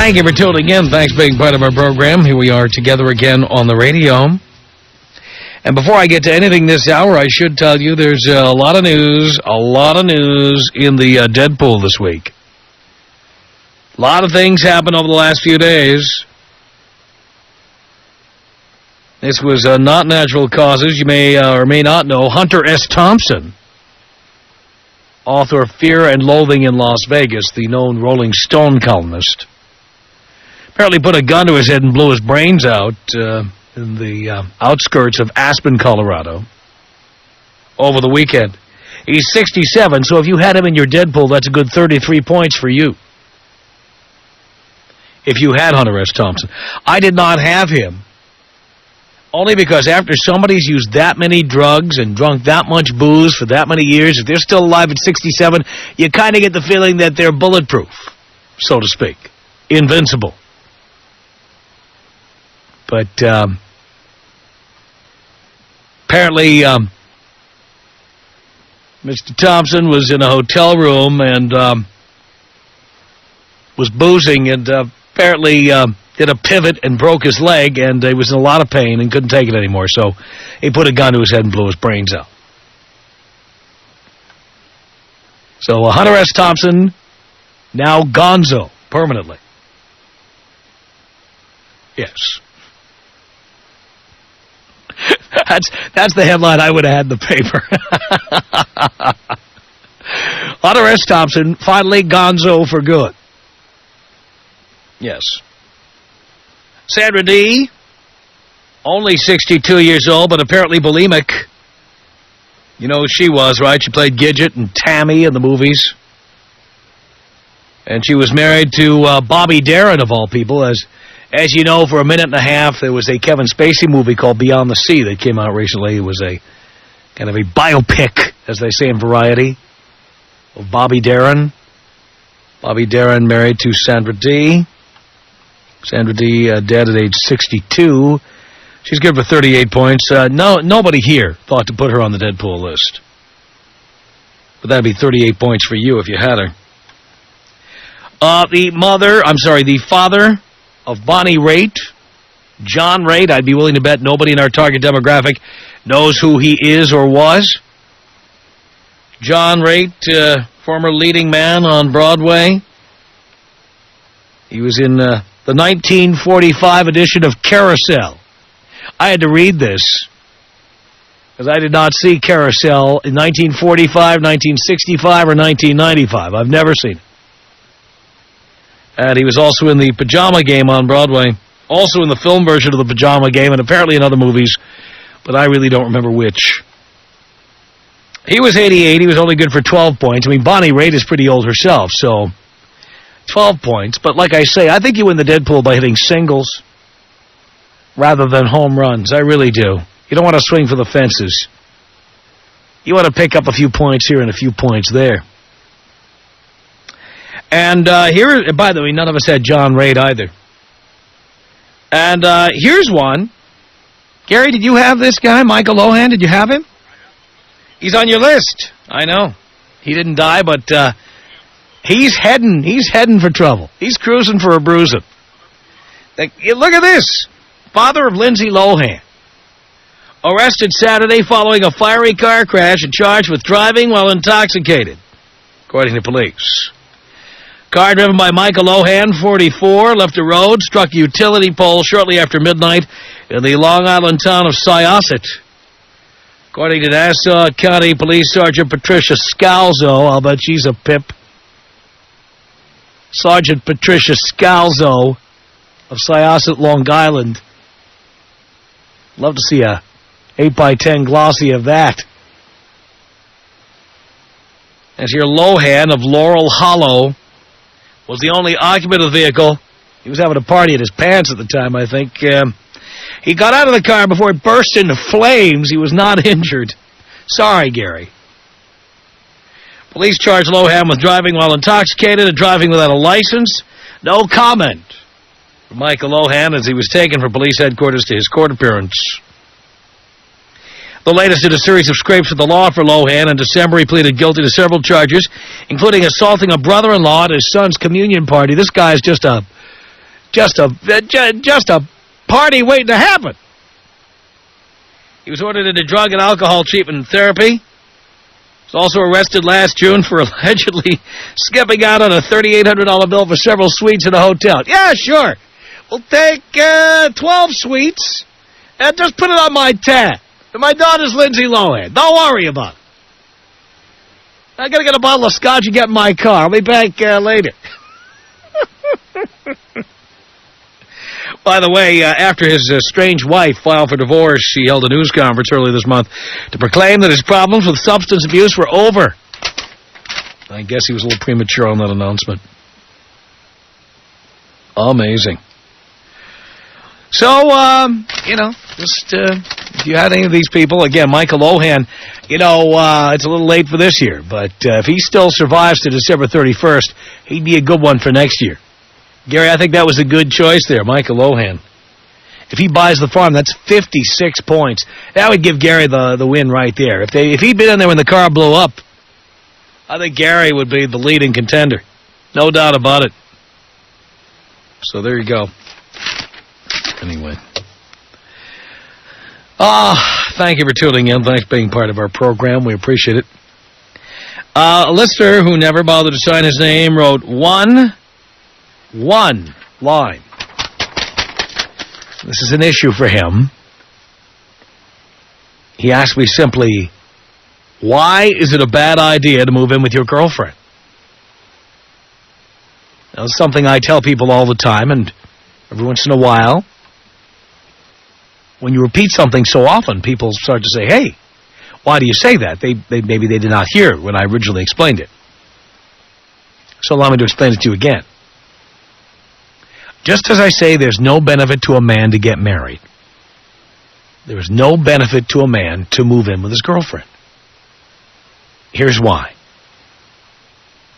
Thank you for tuning in. Thanks for being part of our program. Here we are together again on the radio. And before I get to anything this hour, I should tell you there's a lot of news in the Deadpool this week. A lot of things happened over the last few days. This was not natural causes. You may or may not know Hunter S. Thompson, author of Fear and Loathing in Las Vegas, the known Rolling Stone columnist, apparently put a gun to his head and blew his brains out in the outskirts of Aspen, Colorado, over the weekend. He's 67, so if you had him in your Deadpool, that's a good 33 points for you. If you had Hunter S. Thompson. I did not have him, only because after somebody's used that many drugs and drunk that much booze for that many years, if they're still alive at 67, you kind of get the feeling that they're bulletproof, so to speak, invincible. But apparently Mr. Thompson was in a hotel room and was boozing and apparently did a pivot and broke his leg, and he was in a lot of pain and couldn't take it anymore. So he put a gun to his head and blew his brains out. So Hunter S. Thompson, now gonzo, permanently. Yes. That's the headline I would have had in the paper. Hunter S. Thompson, finally gonzo for good. Yes. Sandra Dee, only 62 years old, but apparently bulimic. You know who she was, right? She played Gidget and Tammy in the movies. And she was married to Bobby Darin, of all people. As you know, for a minute and a half, there was a Kevin Spacey movie called Beyond the Sea that came out recently. It was a kind of a biopic, as they say in Variety, of Bobby Darin. Bobby Darin married to Sandra Dee. Sandra Dee dead at age 62. She's good for 38 points. Nobody here thought to put her on the Deadpool list. But that'd be 38 points for you if you had her. The father of Bonnie Raitt, John Raitt, I'd be willing to bet nobody in our target demographic knows who he is or was. John Raitt, former leading man on Broadway. He was in the 1945 edition of Carousel. I had to read this because I did not see Carousel in 1945, 1965, or 1995. I've never seen it. And he was also in the Pajama Game on Broadway, also in the film version of the Pajama Game, and apparently in other movies, but I really don't remember which. He was 88. He was only good for 12 points. I mean, Bonnie Raitt is pretty old herself, so 12 points. But like I say, I think you win the Deadpool by hitting singles rather than home runs. I really do. You don't want to swing for the fences. You want to pick up a few points here and a few points there. And here, by the way, none of us had John Raitt either. And here's one. Gary, did you have this guy, Michael Lohan? Did you have him? He's on your list. I know. He didn't die, but he's heading for trouble. He's cruising for a bruising. Look at this. Father of Lindsay Lohan, arrested Saturday following a fiery car crash and charged with driving while intoxicated, according to police. Car driven by Michael Lohan, 44, left a road, struck a utility pole shortly after midnight in the Long Island town of Syosset. According to Nassau County Police Sergeant Patricia Scalzo, I'll bet she's a pip. Sergeant Patricia Scalzo of Syosset, Long Island. Love to see a 8x10 glossy of that. As your Lohan of Laurel Hollow was the only occupant of the vehicle. He was having a party at his pants at the time, I think. He got out of the car before it burst into flames. He was not injured. Sorry, Gary. Police charged Lohan with driving while intoxicated and driving without a license. No comment from Michael Lohan as he was taken from police headquarters to his court appearance. The latest in a series of scrapes with the law for Lohan. In December, he pleaded guilty to several charges, including assaulting a brother-in-law at his son's communion party. This guy is just a just a party waiting to happen. He was ordered into drug and alcohol treatment and therapy. He was also arrested last June for allegedly skipping out on a $3,800 bill for several suites in a hotel. Yeah, sure. We'll take 12 suites and just put it on my tab. My daughter's Lindsay Lohan. Don't worry about it. I got to get a bottle of scotch and get in my car. I'll be back later. By the way, after his estranged wife filed for divorce, he held a news conference earlier this month to proclaim that his problems with substance abuse were over. I guess he was a little premature on that announcement. Amazing. So, just if you had any of these people, again, Michael Lohan, it's a little late for this year, but if he still survives to December 31st, he'd be a good one for next year. Gary, I think that was a good choice there, Michael Lohan. If he buys the farm, that's 56 points. That would give Gary the win right there. If he'd been in there when the car blew up, I think Gary would be the leading contender. No doubt about it. So there you go. Anyway. Thank you for tuning in. Thanks for being part of our program. We appreciate it. A listener who never bothered to sign his name wrote one line. This is an issue for him. He asked me simply, why is it a bad idea to move in with your girlfriend? Now, it's something I tell people all the time, and every once in a while, when you repeat something so often, people start to say, hey, why do you say that? Maybe they did not hear when I originally explained it. So allow me to explain it to you again. Just as I say there's no benefit to a man to get married, there is no benefit to a man to move in with his girlfriend. Here's why.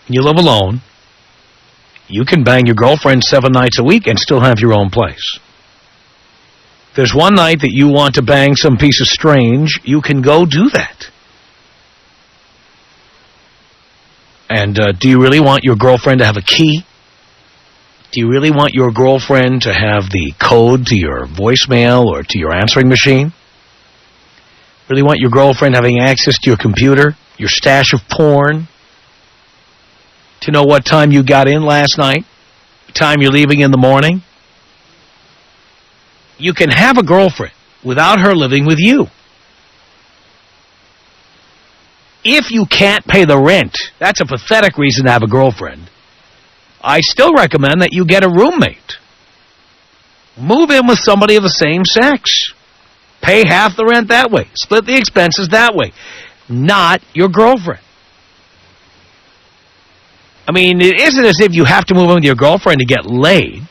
When you live alone, you can bang your girlfriend 7 nights a week and still have your own place. If there's one night that you want to bang some piece of strange, you can go do that. And do you really want your girlfriend to have a key? Do you really want your girlfriend to have the code to your voicemail or to your answering machine? Really want your girlfriend having access to your computer, your stash of porn? To know what time you got in last night? The time you're leaving in the morning? You can have a girlfriend without her living with you. If you can't pay the rent, that's a pathetic reason to have a girlfriend. I still recommend that you get a roommate. Move in with somebody of the same sex. Pay half the rent that way. Split the expenses that way. Not your girlfriend. I mean, it isn't as if you have to move in with your girlfriend to get laid.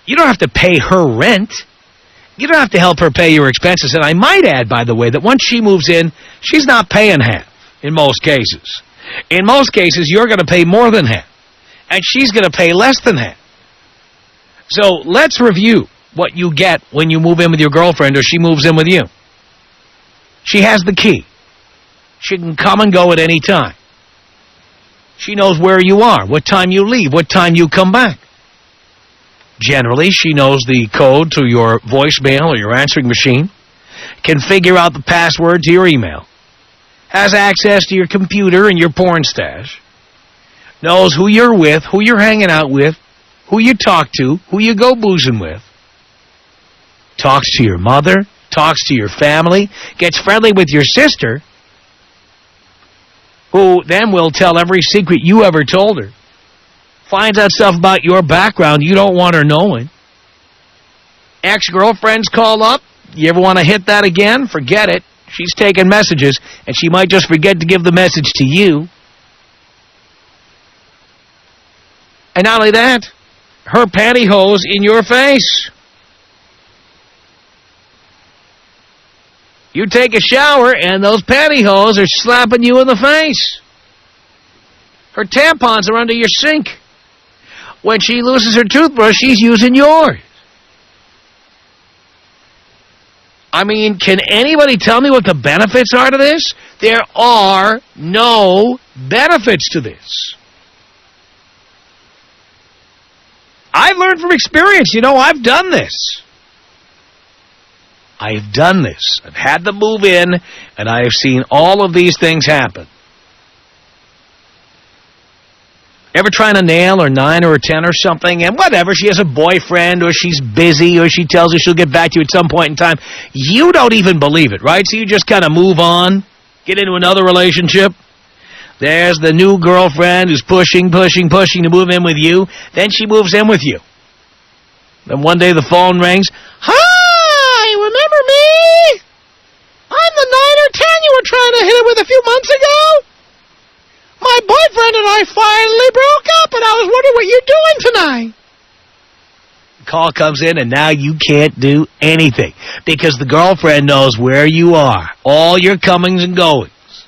You don't have to pay her rent. You don't have to help her pay your expenses. And I might add, by the way, that once she moves in, she's not paying half in most cases. In most cases, you're going to pay more than half, and she's going to pay less than half. So let's review what you get when you move in with your girlfriend or she moves in with you. She has the key. She can come and go at any time. She knows where you are, what time you leave, what time you come back. Generally, she knows the code to your voicemail or your answering machine, can figure out the password to your email, has access to your computer and your porn stash, knows who you're with, who you're hanging out with, who you talk to, who you go boozing with, talks to your mother, talks to your family, gets friendly with your sister, who then will tell every secret you ever told her, finds out stuff about your background you don't want her knowing. Ex-girlfriends call up. You ever want to hit that again? Forget it. She's taking messages, and she might just forget to give the message to you. And not only that, her pantyhose in your face. You take a shower, and those pantyhose are slapping you in the face. Her tampons are under your sink. When she loses her toothbrush, she's using yours. I mean, can anybody tell me what the benefits are to this? There are no benefits to this. I've learned from experience. You know, I've done this. I've done this. I've had to move in, and I have seen all of these things happen. Ever trying to nail her 9 or a 10 or something, and whatever, she has a boyfriend, or she's busy, or she tells you she'll get back to you at some point in time. You don't even believe it, right? So you just kind of move on, get into another relationship. There's the new girlfriend who's pushing to move in with you. Then she moves in with you. Then one day the phone rings. Hi, remember me? I'm the 9 or 10 you were trying to hit it with a few months ago. My boyfriend and I finally broke up, and I was wondering what you're doing tonight. The call comes in, and now you can't do anything because the girlfriend knows where you are, all your comings and goings,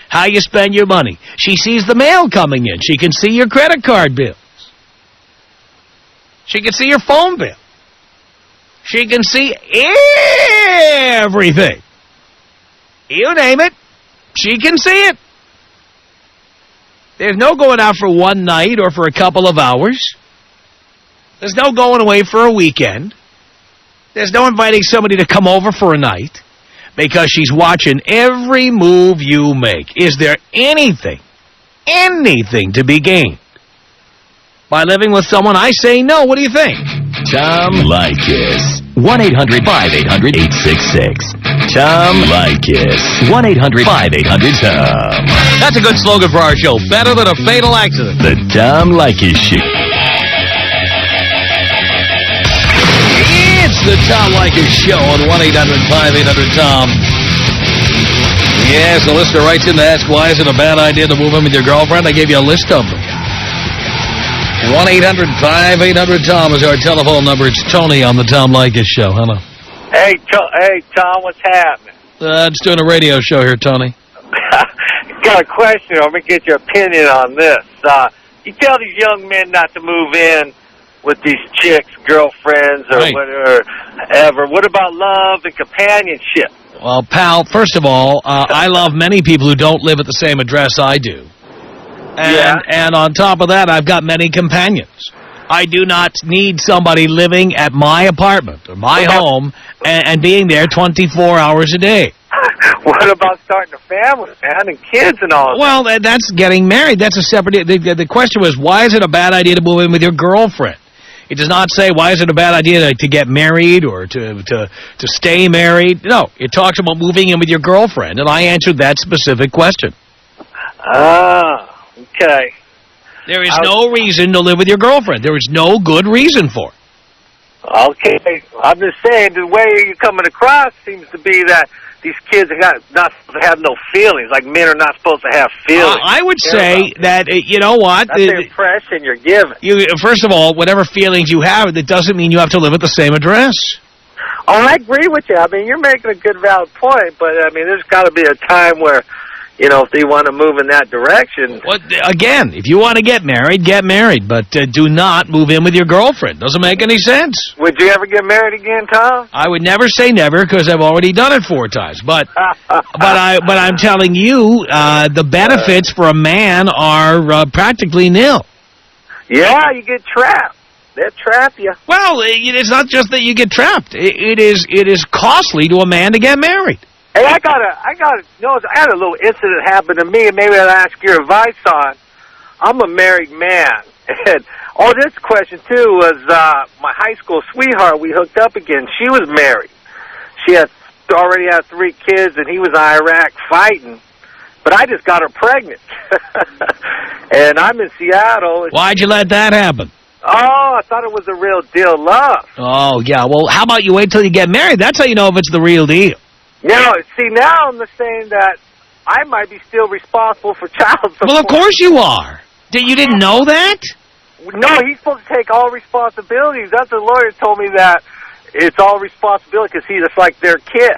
how you spend your money. She sees the mail coming in. She can see your credit card bills. She can see your phone bill. She can see everything. You name it, she can see it. There's no going out for one night or for a couple of hours. There's no going away for a weekend. There's no inviting somebody to come over for a night because she's watching every move you make. Is there anything to be gained by living with someone? I say no. What do you think? Tom Leykis. 1-800-5800-866. Tom Leykis. 1-800-5800-TOM. That's a good slogan for our show. Better than a fatal accident. The Tom Leykis Show. It's the Tom Leykis Show on 1-800-5800-TOM. Yes, the listener writes in to ask, why is it a bad idea to move in with your girlfriend? I gave you a list of them. 1-800-5800-TOM is our telephone number. It's Tony on the Tom Leykis Show. Hello. Hey, Tom, what's happening? Just doing a radio show here, Tony. Got a question. I'm going to get your opinion on this. You tell these young men not to move in with these chicks, girlfriends, or whatever. What about love and companionship? Well, pal, first of all, I love many people who don't live at the same address I do. And on top of that, I've got many companions. I do not need somebody living at my apartment or my home and being there 24 hours a day. What about starting a family, man, and kids and all that? Well, that's getting married. That's a separate... The question was, why is it a bad idea to move in with your girlfriend? It does not say, why is it a bad idea to get married or to stay married? No, it talks about moving in with your girlfriend, and I answered that specific question. Ah, okay. There is no reason to live with your girlfriend. There is no good reason for it. Okay, I'm just saying the way you're coming across seems to be that these kids are not supposed to have no feelings, like men are not supposed to have feelings. I would say that, you know what? That's the impression you're giving. First of all, whatever feelings you have, that doesn't mean you have to live at the same address. Oh, I agree with you. I mean, you're making a good, valid point, but, I mean, there's got to be a time where, you know, if they want to move in that direction. Well, again, if you want to get married, but do not move in with your girlfriend. Doesn't make any sense. Would you ever get married again, Tom? I would never say never because I've already done it 4 times. But I'm telling you, the benefits for a man are practically nil. Yeah, you get trapped. They'll trap you. Well, it's not just that you get trapped. It is costly to a man to get married. Hey, I had a little incident happen to me, and maybe I'll ask your advice on. I'm a married man, and this question too was my high school sweetheart. We hooked up again. She was married. She already had 3 kids, and he was in Iraq fighting. But I just got her pregnant, and I'm in Seattle. Why'd you let that happen? Oh, I thought it was a real deal love. Oh yeah. Well, how about you wait till you get married? That's how you know if it's the real deal. No, see, now I'm saying that I might be still responsible for child support. Well, of course you are. You didn't know that? No, he's supposed to take all responsibilities. That's the lawyer told me that it's all responsibility because it's like their kid.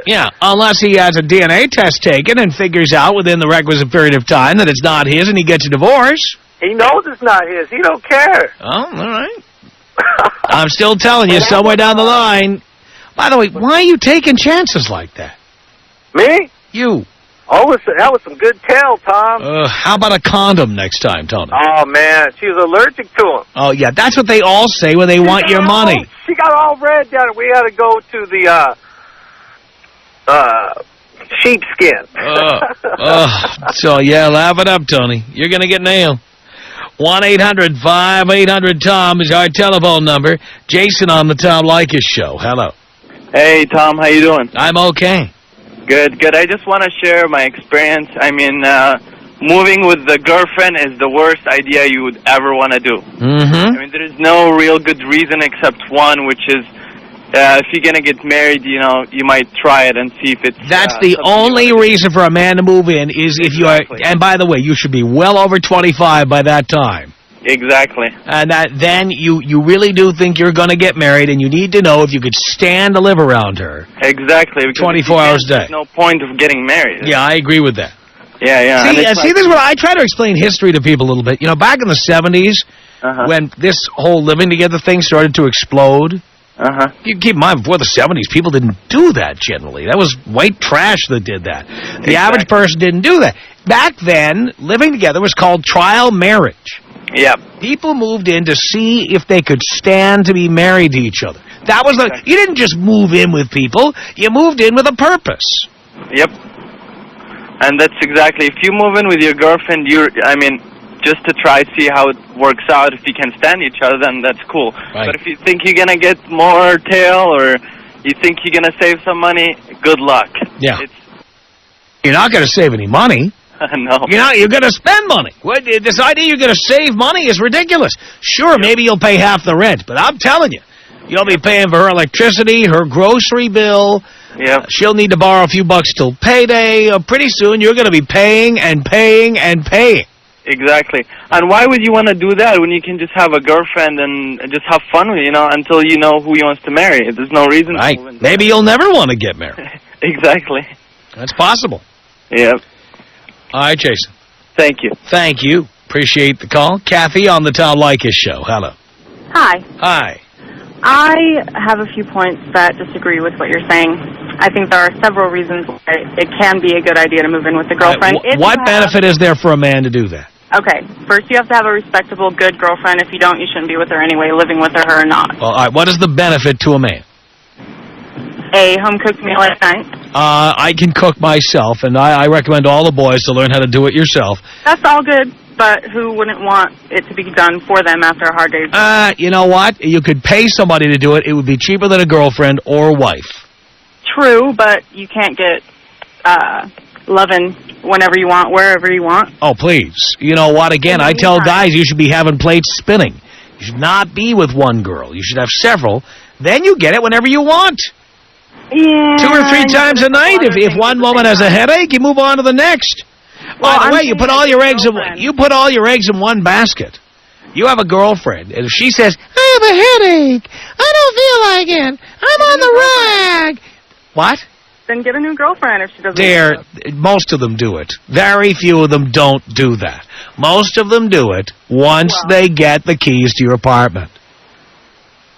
Yeah, unless he has a DNA test taken and figures out within the requisite period of time that it's not his and he gets a divorce. He knows it's not his. He don't care. Oh, all right. I'm still telling you, somewhere down the line... By the way, why are you taking chances like that? Me? You. That was some good tale, Tom. How about a condom next time, Tony? Oh, man, she was allergic to them. Oh, yeah, that's what they all say when they want your money. She got all red down. We had to go to the sheepskin. So, yeah, laugh it up, Tony. You're going to get nailed. 1-800-5800-TOM is our telephone number. Jason on the Tom Leykis Show. Hello. Hey, Tom, how you doing? I'm okay. Good, good. I just want to share my experience. I mean, moving with the girlfriend is the worst idea you would ever want to do. Mm-hmm. I mean, there is no real good reason except one, which is if you're going to get married, you know, you might try it and see if it's... That's the only reason for a man to move in is if you are... And by the way, you should be well over 25 by that time. Exactly. And then you really do think you're going to get married, and you need to know if you could stand to live around her. Exactly. 24 hours a day. There's no point of getting married. Yeah, I agree with that. Yeah, yeah. See, this is what I try to explain history to people a little bit. You know, back in the 70s, when this whole living together thing started to explode, you keep in mind, before the 70s, people didn't do that generally. That was white trash that did that. The average person didn't do that. Back then, living together was called trial marriage. Yeah. People moved in to see if they could stand to be married to each other. That was you didn't just move in with people. You moved in with a purpose. Yep. And that's exactly, if you move in with your girlfriend, just to try see how it works out, if you can stand each other, then that's cool. Right. But if you think you're going to get more tail or you think you're going to save some money, good luck. Yeah. You're not going to save any money. No. You're going to spend money. This idea you're going to save money is ridiculous. Sure, maybe you'll pay half the rent, but I'm telling you, you'll be paying for her electricity, her grocery bill. Yep. She'll need to borrow a few bucks till payday. Pretty soon, you're going to be paying and paying and paying. Exactly. And why would you want to do that when you can just have a girlfriend and just have fun with until you know who he wants to marry? There's no reason to move in. Maybe you'll never want to get married. Exactly. That's possible. Yep. All right, Jason. Thank you. Thank you. Appreciate the call. Kathy on the Tom Leykis Show. Hello. Hi. Hi. I have a few points that disagree with what you're saying. I think there are several reasons why it can be a good idea to move in with a girlfriend. What benefit is there for a man to do that? Okay. First, you have to have a respectable, good girlfriend. If you don't, you shouldn't be with her anyway, living with her or not. Well, all right. What is the benefit to a man? A home-cooked meal at night. I can cook myself, and I recommend all the boys to learn how to do it yourself. That's all good, but who wouldn't want it to be done for them after a hard day's work? You know what? You could pay somebody to do it. It would be cheaper than a girlfriend or wife. True, but you can't get loving whenever you want, wherever you want. Oh, please. You know what? Again, I tell guys you should be having plates spinning. You should not be with one girl. You should have several. Then you get it whenever you want. Yeah, 2 or 3 times a night. If one woman has a headache, you move on to the next. By the way, you put all your eggs in one basket. You have a girlfriend, and if she says, "I have a headache, I don't feel like it, I'm on the rag." What? Then get a new girlfriend if she doesn't. Most of them do it. Very few of them don't do that. Most of them do it once they get the keys to your apartment.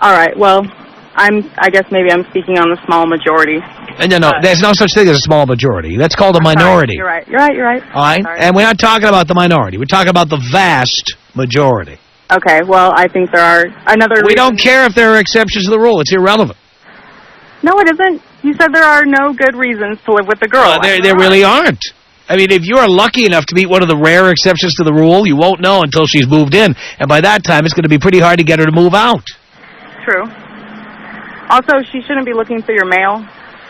All right. Well, I guess maybe I'm speaking on the small majority. No, there's no such thing as a small majority. That's called a minority. Sorry. You're right. All right? And we're not talking about the minority. We're talking about the vast majority. Okay, well, I think there are We don't care if there are exceptions to the rule. It's irrelevant. No, it isn't. You said there are no good reasons to live with a girl. There really aren't. I mean, if you are lucky enough to meet one of the rare exceptions to the rule, you won't know until she's moved in. And by that time, it's going to be pretty hard to get her to move out. True. Also, she shouldn't be looking through your mail.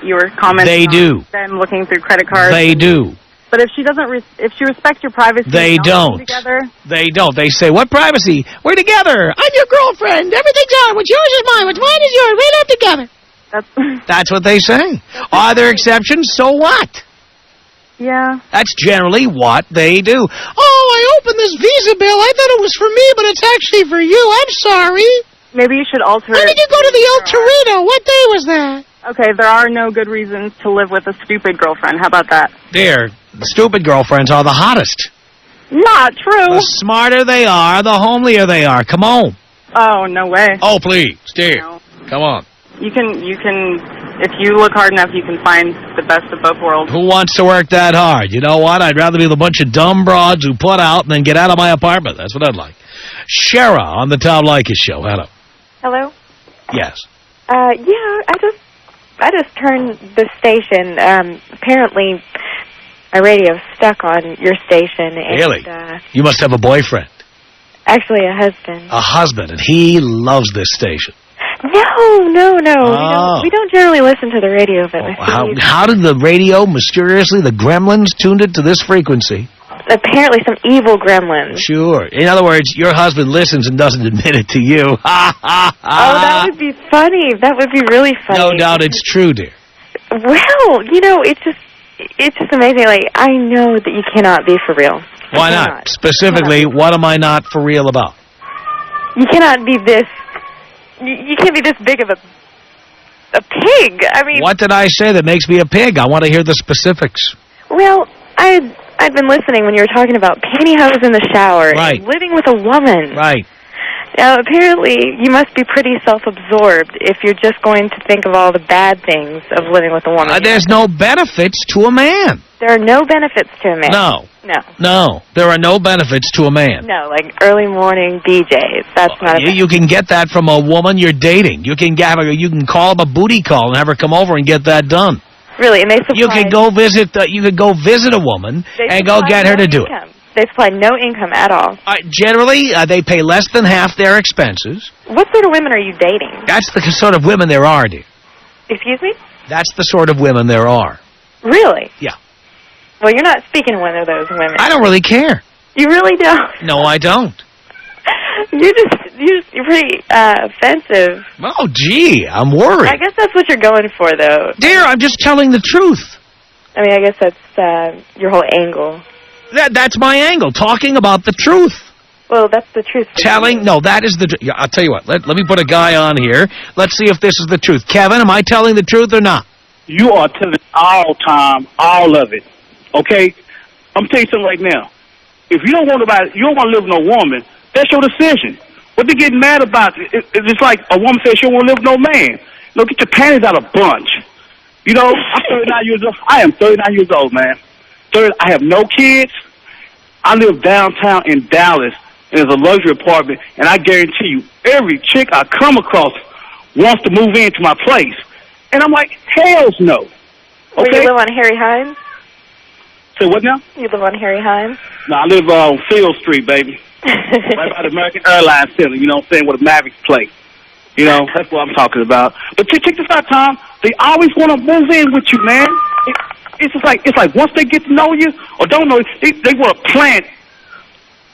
You were commenting on them looking through credit cards. They do. But if she doesn't, if she respects your privacy, they don't. Together. They don't. They say, "What privacy? We're together. I'm your girlfriend. Everything's ours. What's yours is mine. What's mine is yours. We live together." That's what they say. Are there exceptions? So what? Yeah. That's generally what they do. Oh, I opened this Visa bill. I thought it was for me, but it's actually for you. I'm sorry. Maybe you should alter it. When did you go to the El Torito? What day was that? Okay, there are no good reasons to live with a stupid girlfriend. How about that? The stupid girlfriends are the hottest. Not true. The smarter they are, the homelier they are. Come on. Oh, no way. Oh, please. Dear. No. Come on. You can, if you look hard enough, you can find the best of both worlds. Who wants to work that hard? You know what? I'd rather be with a bunch of dumb broads who put out and then get out of my apartment. That's what I'd like. Shara on the Tom Leykis Show. Hello. Hello? Yes. I just turned the station. Apparently, my radio's stuck on your station. And, Really? You must have a boyfriend. Actually, a husband. A husband, and he loves this station. No. Oh. We don't generally listen to the radio, but How did the radio, mysteriously, the gremlins tuned it to this frequency? apparently some evil gremlins. Sure. In other words, your husband listens and doesn't admit it to you. Oh, that would be funny. That would be really funny. No doubt it's true, dear. Well, you know, it's just amazing. Like, I know that you cannot be for real. Why not? Specifically, what am I not for real about? You cannot be this... You can't be this big of a pig. I mean... What did I say that makes me a pig? I want to hear the specifics. Well, I'd been listening when you were talking about pantyhose in the shower. Right. And living with a woman. Right. Now, apparently, you must be pretty self-absorbed if you're just going to think of all the bad things of living with a woman. There's no benefits to a man. There are no benefits to a man. No. No. No. There are no benefits to a man. No, like early morning BJs. That's not a You can get that from a woman you're dating. You can call them a booty call and have her come over and get that done. Really, and they supply... You could go visit a woman and go get her to do it. They supply no income at all. Generally, they pay less than half their expenses. What sort of women are you dating? That's the sort of women there are, dear. Excuse me? That's the sort of women there are. Really? Yeah. Well, you're not speaking to one of those women. I don't really care. You really don't? No, I don't. You're pretty offensive. Oh, gee, I'm worried. I guess that's what you're going for, though. Dear, I'm just telling the truth. I mean, I guess that's your whole angle. That's my angle, talking about the truth. Well, that's the truth. That is the... I'll tell you what, let me put a guy on here. Let's see if this is the truth. Kevin, am I telling the truth or not? You are telling all of it. Okay? I'm telling you something right now. If you don't want to live with no woman, that's your decision. What they getting mad about? It's like a woman says she don't want to live with no man. Get your panties out of bunch. I'm 39 years old. I am 39 years old, man. I have no kids. I live downtown in Dallas. There's a luxury apartment, and I guarantee you, every chick I come across wants to move into my place. And I'm like, hells no. Okay? Where you live on Harry Hines? Say what now? You live on Harry Hines? No, I live on Field Street, baby. Right by the American Airlines Center, you know what I'm saying, where the Mavericks play. That's what I'm talking about. But check this out, Tom. They always want to move in with you, man. It's like once they get to know you or don't know you, they want to plant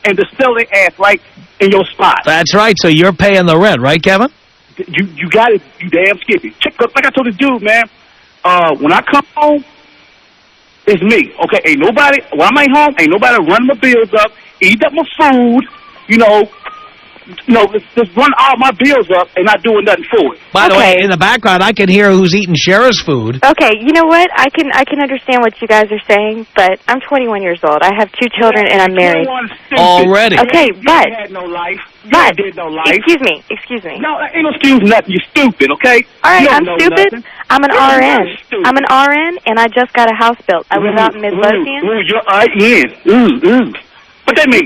and to sell their ass right in your spot. That's right. So you're paying the rent, right, Kevin? You got it. You damn skippy. Like I told this dude, man. When I come home, it's me. Okay, ain't nobody. When I'm at home, ain't nobody running my bills up, eat up my food. Just run all my bills up and not doing nothing for it. By the way, in the background, I can hear who's eating Shara's food. Okay, you know what? I can understand what you guys are saying, but I'm 21 years old. I have 2 children, and I'm married. Already. Okay, but... You had no life. But... did no life. Excuse me. No, ain't no excuse nothing. You're stupid, okay? All right, I'm stupid. Nothing. I'm an RN. I'm an RN, and I just got a house built. I was out in Midlothian. You're RN. What that mean?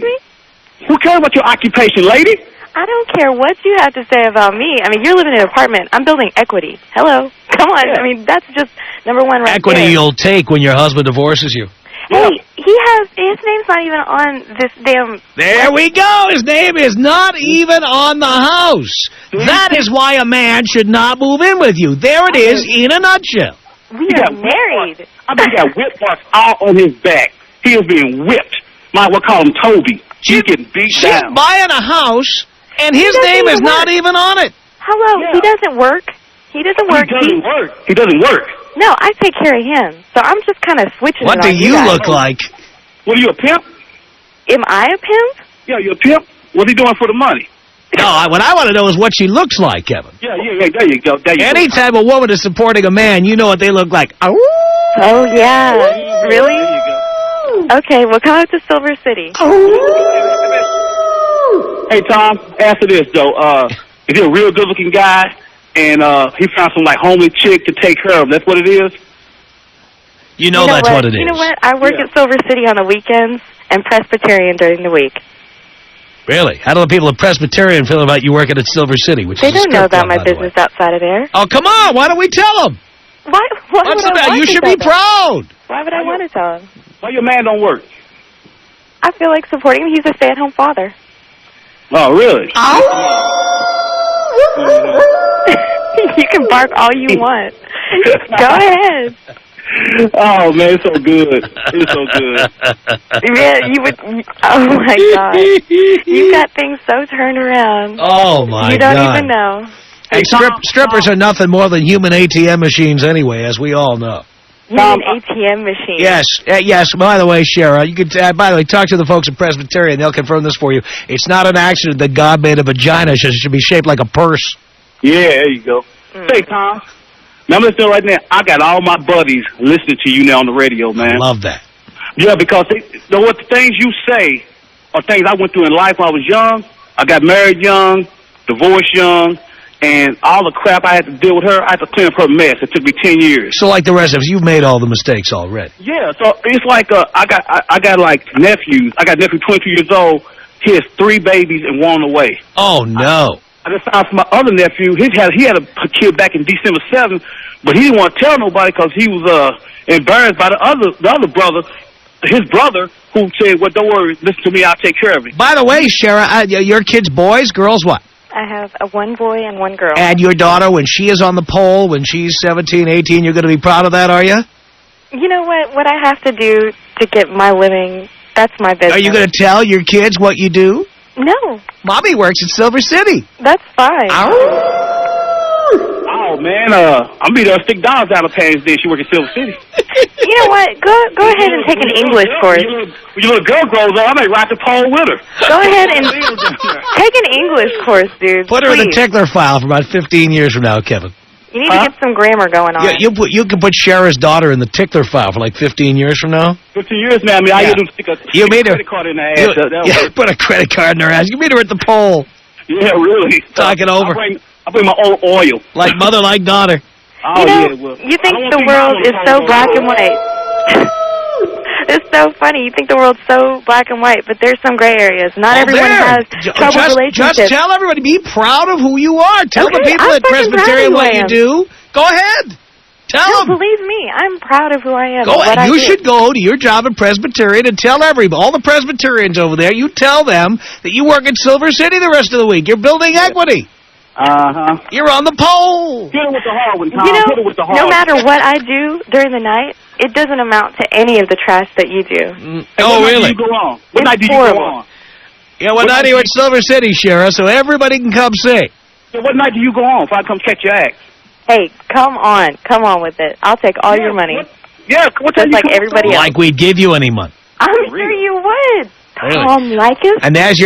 Who cares about your occupation, lady? I don't care what you have to say about me. I mean, you're living in an apartment. I'm building equity. Hello. Come on. Yeah. I mean, that's just number one right equity there. You'll take when your husband divorces you. Hey, his name's not even on this damn... There we go. His name is not even on the house. That is why a man should not move in with you. There it is in a nutshell. We are married. I mean, he got whip marks all on his back. He is being whipped. We'll call him Toby. She's getting beat down. She's buying a house... And his name is not even on it. Hello, yeah. He doesn't work. He doesn't work. He doesn't work. No, I take care of him. So I'm just kind of switching. What do you look like? What, are you a pimp? Am I a pimp? Yeah, you're a pimp. What's he doing for the money? No, what I want to know is what she looks like, Kevin. Yeah, there you go. Anytime a woman is supporting a man, you know what they look like. Oh, yeah. Really? There you go. Okay, well, come out to Silver City. Hey, Tom, answer this, though. Is he a real good-looking guy? and he found some like homely chick to take care of. That's what it is. You know that's what it is. You know what? I work at Silver City on the weekends and Presbyterian during the week. Really? How do the people at Presbyterian feel about you working at Silver City? Which they is a don't know strip about club, my business outside of there. Oh, come on. Why don't we tell them? Why What's the matter? You should be proud. Why would I want to tell him? Why your man don't work? I feel like supporting him. He's a stay-at-home father. Oh, really? You can bark all you want. Go ahead. Oh, man, it's so good. It's so good. Man, you would... Oh, my God. You got things so turned around. Oh, my God. You don't even know. Hey, strippers are nothing more than human ATM machines anyway, as we all know. Human ATM machine. Yes, yes. By the way, Shara, you could. By the way, talk to the folks at Presbyterian. They'll confirm this for you. It's not an accident that God made a vagina. It should be shaped like a purse. Yeah, there you go. Hey, Tom. Now, I'm listening right now. I got all my buddies listening to you now on the radio, man. I love that. Yeah, because what the things you say are things I went through in life when I was young. I got married young, divorced young. And all the crap I had to deal with her, I had to clean up her mess. It took me 10 years. So like the rest of us, you've made all the mistakes already. Yeah, so it's like I got like nephews. I got a nephew 22 years old. He has 3 babies and 1 on the way. Oh, no. I just found from my other nephew, he had a kid back in December 7th, but he didn't want to tell nobody because he was embarrassed by the other brother, his brother, who said, well, don't worry, listen to me, I'll take care of it. By the way, Shara, your kids boys, girls, what? I have a 1 boy and 1 girl. And your daughter, when she is on the pole, when she's 17, 18, you're going to be proud of that, are you? You know what? What I have to do to get my living, that's my business. Are you going to tell your kids what you do? No. Mommy works at Silver City. That's fine. Oh, man, I'm be there to stick dollars out of pants then. She work at Silver City. You know what? Go ahead and take an English course. When your little girl grows up, I may ride the pole with her. Go ahead and take an English course, dude. Put her in the tickler file for about 15 years from now, Kevin. You need to get some grammar going on. Yeah, you can put Shara's daughter in the tickler file for like 15 years from now. 15 years now. I mean, I used to stick a credit card in her ass. Put a credit card in her ass. You meet her at the pole. Yeah, really. Talk it over. I bring my own oil. Like mother, like daughter. Oh, you think the world is so black and white. It's so funny. You think the world's so black and white, but there's some gray areas. Not everyone has troubled relationships. Just tell everybody. Be proud of who you are. Tell the people at Presbyterian what you do. Go ahead. Tell them. Believe me, I'm proud of who I am. You should go to your job at Presbyterian and tell all the Presbyterians over there, you tell them that you work at Silver City the rest of the week. You're building equity. You're on the pole. Hit it with the hard one, Tom. You know, Hit it with the hard no matter what I do during the night, it doesn't amount to any of the trash that you do. Oh, really? What night do you go on? What night do you go on? Yeah, what night are you at Silver City, Shara, so everybody can come see? Yeah, what night do you go on if I come catch your axe? Hey, come on with it. I'll take all your money. Yeah, what time just like everybody else. Like we'd give you any money. I'm sure you would. Really? Leykis? And there's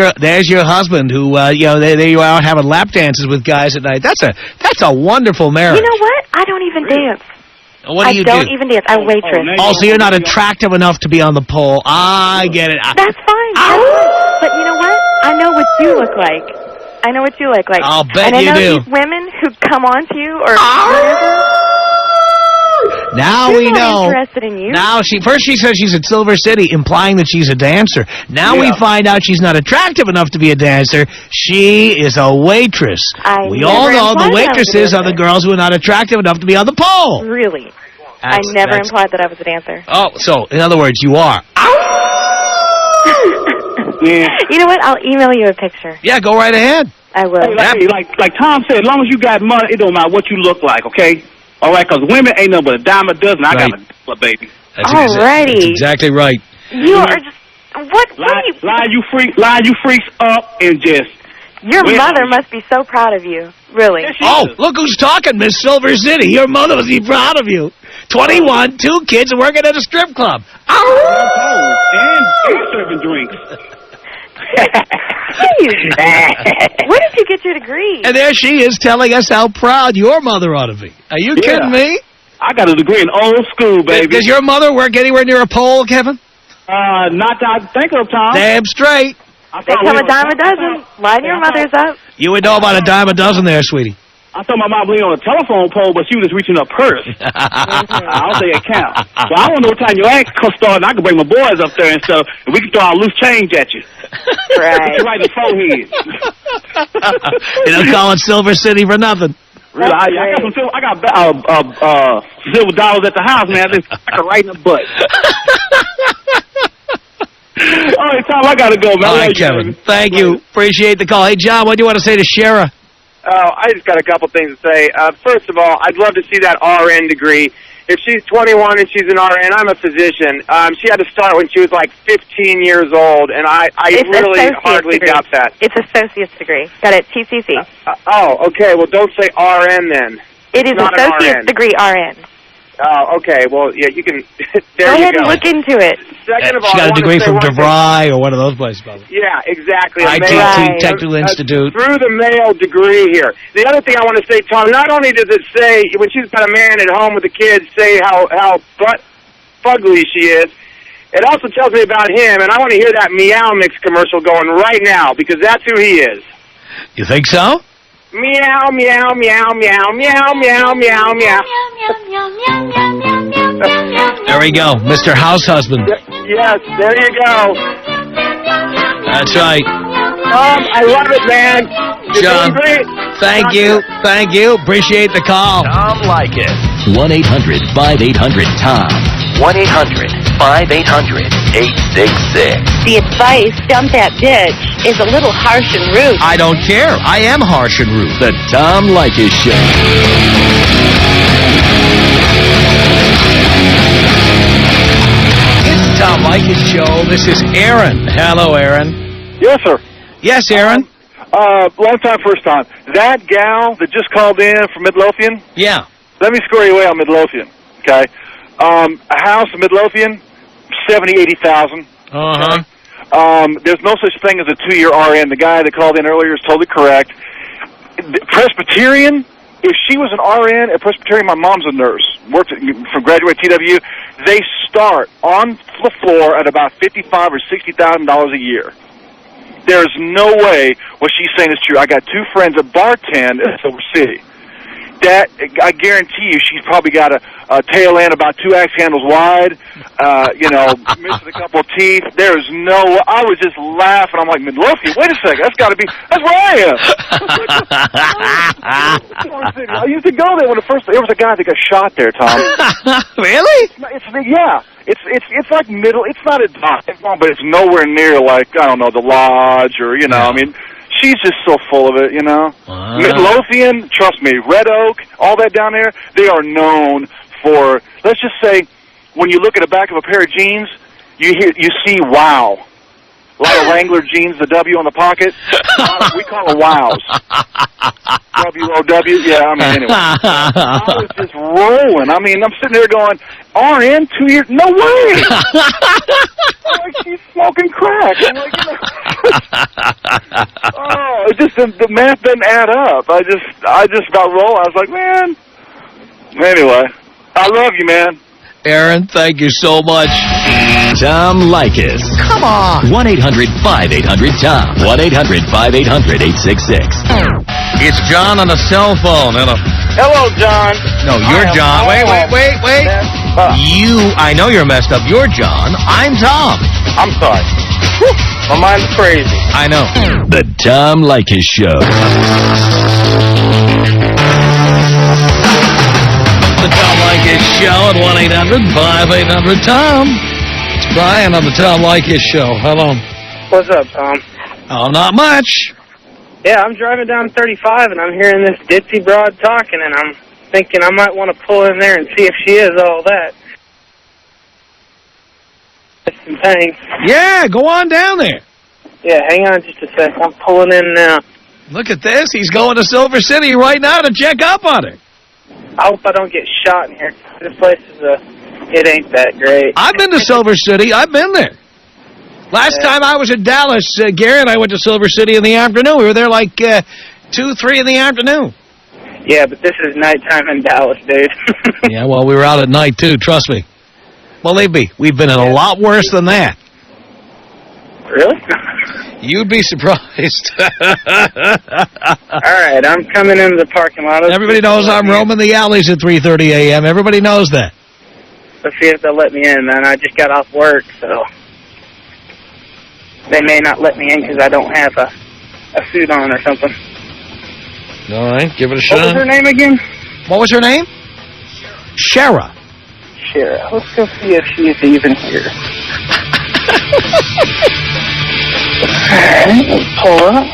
your husband who they you out having lap dances with guys at night. That's a wonderful marriage. You know what? I don't even dance. What do you do? I don't even dance. I waitress. Oh, so you're not attractive enough to be on the pole. I get it. That's fine. But you know what? I know what you look like. I know what you look like. I'll bet you do. And I know these women who come on to you or whatever. Now we know. Interested in you. Now first she says she's at Silver City, implying that she's a dancer. Now we find out she's not attractive enough to be a dancer. She is a waitress. We all know the waitresses are the girls who are not attractive enough to be on the pole. Really? I never implied that I was a dancer. Oh, so in other words, you are. Yeah. You know what? I'll email you a picture. Yeah, go right ahead. I will. Hey, like Tom said, as long as you got money, it don't matter what you look like, okay? All right, because women ain't nothing but a dime a dozen. I got a dollar, baby. Alrighty. That's exactly right. You are just... What line you freaks up and just... Your mother must be so proud of you. Really. Oh, look who's talking, Miss Silver City. Your mother must be proud of you. 21, 2 kids working at a strip club. And serving drinks. Where did you get your degree? And there she is telling us how proud your mother ought to be. Are you kidding me? I got a degree in old school, baby. Does your mother work anywhere near a pole, Kevin? Not that I think of, Tom. Damn straight. They come a dime a dozen. Line your mothers up. You would know about a dime a dozen there, sweetie. I thought my mom leaned on a telephone pole, but she was just reaching her purse. I don't think it counts. So I don't know what time your act started, and I can bring my boys up there and stuff, and we can throw our loose change at you. Right. Right in the forehead. You don't call it Silver City for nothing. Really, I got silver dollars at the house, man. I can right in the butt. All right, Tom, I got to go, man. All right, Kevin. Thank you. Appreciate the call. Hey, John, what do you want to say to Shara? Oh, I just got a couple things to say. First of all, I'd love to see that RN degree. If she's 21 and she's an RN, I'm a physician. She had to start when she was like 15 years old, and I really hardly doubt that. It's associate's degree. Got it, TCC. Okay. Well, don't say RN then. It is associate's degree RN. Oh, okay. Well, yeah, you can. Go ahead and look into it. Second of all, she got a degree from DeVry or one of those places, probably. Yeah, exactly. ITT, Technical Institute. Through the mail degree here. The other thing I want to say, Tom, not only does it say, when she's got a man at home with the kids, say how fugly she is, it also tells me about him, and I want to hear that Meow Mix commercial going right now, because that's who he is. You think so? Meow, meow, meow, meow, meow, meow, meow, meow. There we go, Mr. House Husband. Yes, there you go. That's right. I love it, man. You're John, doing great. thank you. Thank you. Appreciate the call. Tom Leykis. 1-800-5800-TOM. 1-800-5800-866. The advice, dump that bitch, is a little harsh and rude. I don't care. I am harsh and rude. The Tom Leykis Show. It's the Tom Leykis Show. This is Aaron. Hello, Aaron. Yes, sir. Yes, Aaron. Long time, first time. That gal that just called in from Midlothian, Yeah. let me square you away on Midlothian, okay? A house in Midlothian, 70,000, 80,000. Uh-huh. There's no such thing as a 2-year RN. The guy that called in earlier is totally correct. Presbyterian, if she was an RN at Presbyterian, my mom's a nurse, worked from graduate TW, they start on the floor at about $55,000 or $60,000 a year. There's no way what she's saying is true. I got 2 friends that bartend in Silver City. That, I guarantee you, she's probably got a tail end about 2 axe handles wide, missing a couple of teeth. There's no, I was just laughing. I'm like, Midlothian, wait a second, that's where I am. I used to go there when there was a guy that got shot there, Tom. Really? It's like middle, it's not a dive bomb, but it's nowhere near like, I don't know, the Lodge or, I mean, she's just so full of it, Midlothian, trust me, Red Oak, all that down there, they are known for, let's just say, when you look at the back of a pair of jeans, you see wow. A lot of Wrangler jeans, the W on the pocket. We call them wows. W-O-W, yeah, I mean, anyway. I was just rolling. I mean, I'm sitting there going, RN, 2 years? No way! I'm like, she's smoking crack. I'm like, it just, the math doesn't add up. I just about roll. I was like, man. Anyway, I love you, man. Aaron, thank you so much. Tom Leykis. Come on. 1-800-5800-TOM. 1-800-5800-866. It's John on a cell phone. Hello, John. No, you're John. Wait. I know you're messed up. You're John. I'm Tom. I'm sorry. My mind's crazy. I know. The Tom Leykis Show. The Tom Leykis Show at 1-800-5800-TOM. It's Brian on the Tom Leykis Show. Hello. What's up, Tom? Oh, not much. Yeah, I'm driving down 35, and I'm hearing this ditzy broad talking, and I'm thinking I might want to pull in there and see if she is all that. Thanks. Yeah, go on down there. Yeah, hang on just a sec. I'm pulling in now. Look at this. He's going to Silver City right now to check up on her. I hope I don't get shot in here. This place is it ain't that great. I've been to Silver City. I've been there. Last time I was in Dallas, Gary and I went to Silver City in the afternoon. We were there like 2, 3 in the afternoon. Yeah, but this is nighttime in Dallas, dude. Yeah, well, we were out at night, too. Trust me. Believe me, we've been in a lot worse than that. Really? You'd be surprised. right, I'm coming into the parking lot. Everybody knows I'm roaming the alleys at 3:30 a.m. Everybody knows that. Let's see if they'll let me in, man. I just got off work, so they may not let me in because I don't have a suit on or something. All right, give it a shot. What was her name again? What was her name? Shara. Shara. Let's go see if she's even here. Alright, let's pull up.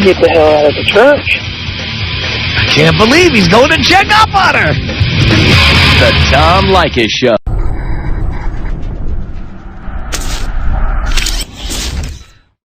Get the hell out of the truck. Can't believe he's going to check up on her. The Tom Leykis Show.